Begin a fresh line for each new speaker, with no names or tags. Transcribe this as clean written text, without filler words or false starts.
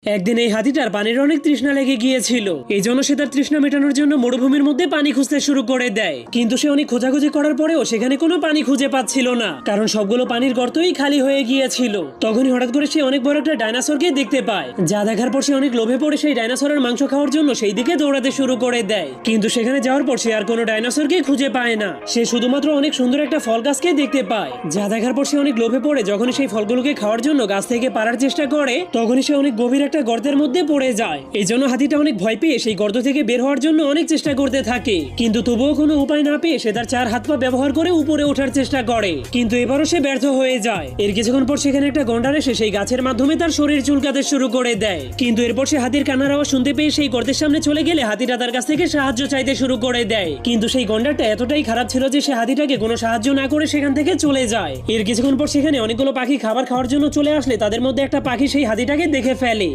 একদিন এই হাতিটার পানির অনেক তৃষ্ণা লেগে গিয়েছিল। এই জন্য সে তার তৃষ্ণা মেটানোর জন্য মরুভূমির মধ্যে পানি খুঁজতে শুরু করে দেয়। কিন্তু সে অনেক খোঁজাখুঁজি করার পরেও সেখানে কোনো পানি খুঁজে পাচ্ছিল না, কারণ সবগুলো পানির গর্তই খালি হয়ে গিয়েছিল। তখনই হঠাৎ করে সে অনেক বড় একটা ডাইনোসরকে দেখতে পায়, যা দেখার পর সে অনেক লোভে পড়ে সেই ডাইনোসরের মাংস খাওয়ার জন্য সেই দিকে দৌড়াতে শুরু করে দেয়। কিন্তু সেখানে যাওয়ার পর সে আর কোনো ডাইনোসরকে খুঁজে পায় না। সে শুধুমাত্র অনেক সুন্দর একটা ফল গাছকে দেখতে পায়, যা দেখার পর সে অনেক লোভে পড়ে যখনই সেই ফলগুলোকে খাওয়ার জন্য গাছ থেকে পারার চেষ্টা করে, তখনই সে অনেক গভীর একটা গর্তের মধ্যে পড়ে যায়। এই জন্য হাতিটা অনেক ভয় পেয়ে সেই গর্ত থেকে বের হওয়ার জন্য অনেক চেষ্টা করতে থাকে, কিন্তু তবুও কোনো উপায় না পেয়ে সে তার চার হাত পা ব্যবহার করে উপরে ওঠার চেষ্টা করে, কিন্তু এবারও সে ব্যর্থ হয়ে যায়। এর কিছুক্ষণ পর সেখানে একটা গন্ডার এসে সেই গাছের মাধ্যমে তার শরীর চুলকাতে শুরু করে দেয়। কিন্তু এরপর সে হাতির কান্নার আওয়াজ শুনতে পেয়ে সেই গর্তের সামনে চলে গেলে হাতিটা তার কাছ থেকে সাহায্য চাইতে শুরু করে দেয়। কিন্তু সেই গন্ডারটা এতটাই খারাপ ছিল যে সে হাতিটাকে কোনো সাহায্য না করে সেখান থেকে চলে যায়। এর কিছুক্ষণ পর সেখানে অনেকগুলো পাখি খাবার খাওয়ার জন্য চলে আসলে তাদের মধ্যে একটা পাখি সেই হাতিটাকে দেখে ফেলে।